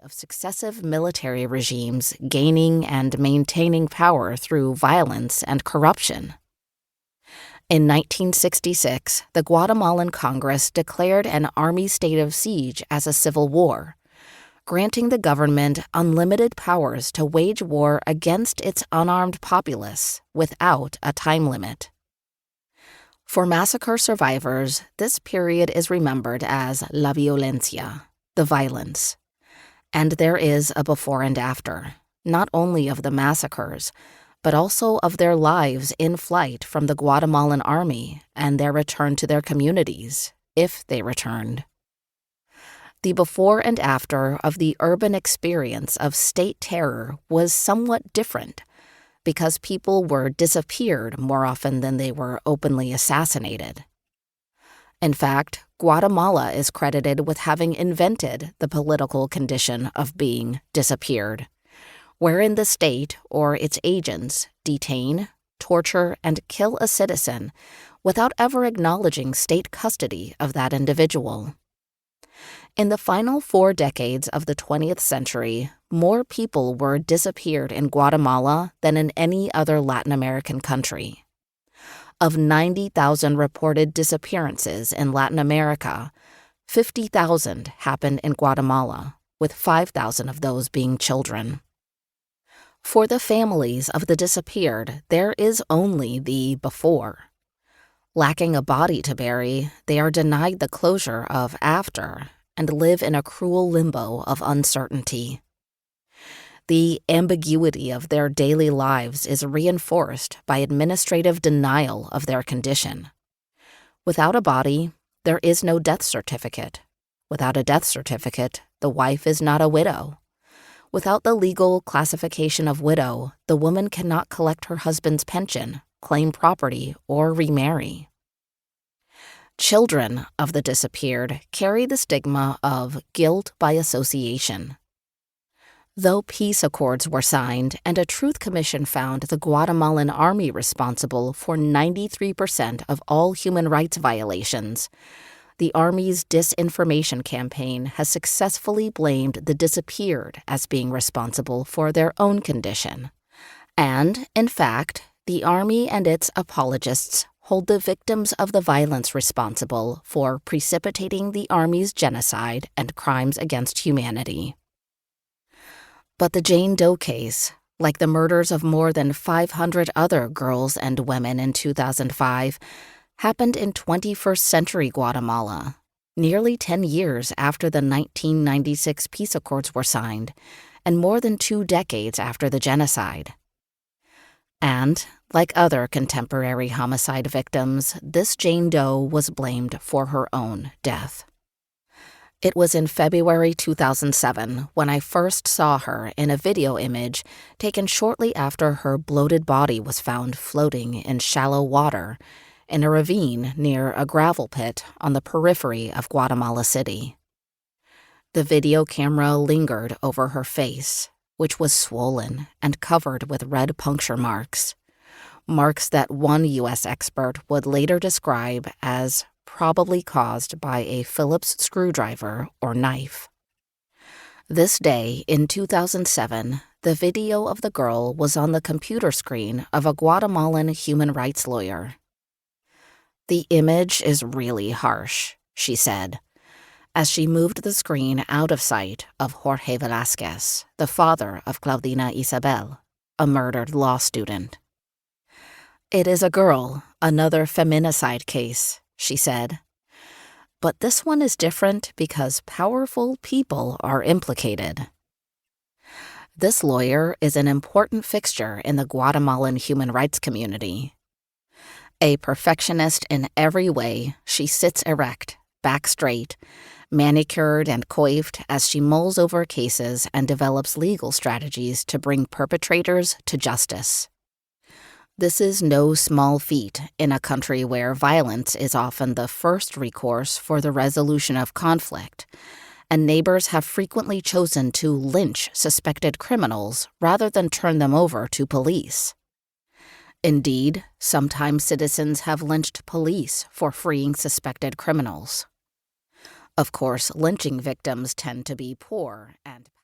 of successive military regimes gaining and maintaining power through violence and corruption. In 1966, the Guatemalan Congress declared an army state of siege as a civil war, granting the government unlimited powers to wage war against its unarmed populace without a time limit. For massacre survivors, this period is remembered as la violencia, the violence. And there is a before and after, not only of the massacres, but also of their lives in flight from the Guatemalan army and their return to their communities, if they returned. The before and after of the urban experience of state terror was somewhat different, because people were disappeared more often than they were openly assassinated. In fact, Guatemala is credited with having invented the political condition of being disappeared, wherein the state or its agents detain, torture, and kill a citizen without ever acknowledging state custody of that individual. In the final 4 decades of the 20th century, more people were disappeared in Guatemala than in any other Latin American country. Of 90,000 reported disappearances in Latin America, 50,000 happened in Guatemala, with 5,000 of those being children. For the families of the disappeared, there is only the before. Lacking a body to bury, they are denied the closure of after and live in a cruel limbo of uncertainty. The ambiguity of their daily lives is reinforced by administrative denial of their condition. Without a body, there is no death certificate. Without a death certificate, the wife is not a widow. Without the legal classification of widow, the woman cannot collect her husband's pension, claim property, or remarry. Children of the disappeared carry the stigma of guilt by association. Though peace accords were signed and a truth commission found the Guatemalan army responsible for 93% of all human rights violations, the Army's disinformation campaign has successfully blamed the disappeared as being responsible for their own condition. And, in fact, the Army and its apologists hold the victims of the violence responsible for precipitating the Army's genocide and crimes against humanity. But the Jane Doe case, like the murders of more than 500 other girls and women in 2005, happened in 21st century Guatemala, nearly 10 years after the 1996 peace accords were signed, and more than 2 decades after the genocide. And, like other contemporary homicide victims, this Jane Doe was blamed for her own death. It was in February 2007 when I first saw her in a video image taken shortly after her bloated body was found floating in shallow water in a ravine near a gravel pit on the periphery of Guatemala City. The video camera lingered over her face, which was swollen and covered with red puncture marks that one U.S. expert would later describe as probably caused by a Phillips screwdriver or knife. This day, in 2007, the video of the girl was on the computer screen of a Guatemalan human rights lawyer. "The image is really harsh," she said, as she moved the screen out of sight of Jorge Velásquez, the father of Claudina Isabel, a murdered law student. "It is a girl, another feminicide case," she said. "But this one is different because powerful people are implicated." This lawyer is an important fixture in the Guatemalan human rights community. A perfectionist in every way, she sits erect, back straight, manicured and coiffed as she mulls over cases and develops legal strategies to bring perpetrators to justice. This is no small feat in a country where violence is often the first recourse for the resolution of conflict, and neighbors have frequently chosen to lynch suspected criminals rather than turn them over to police. Indeed, sometimes citizens have lynched police for freeing suspected criminals. Of course, lynching victims tend to be poor and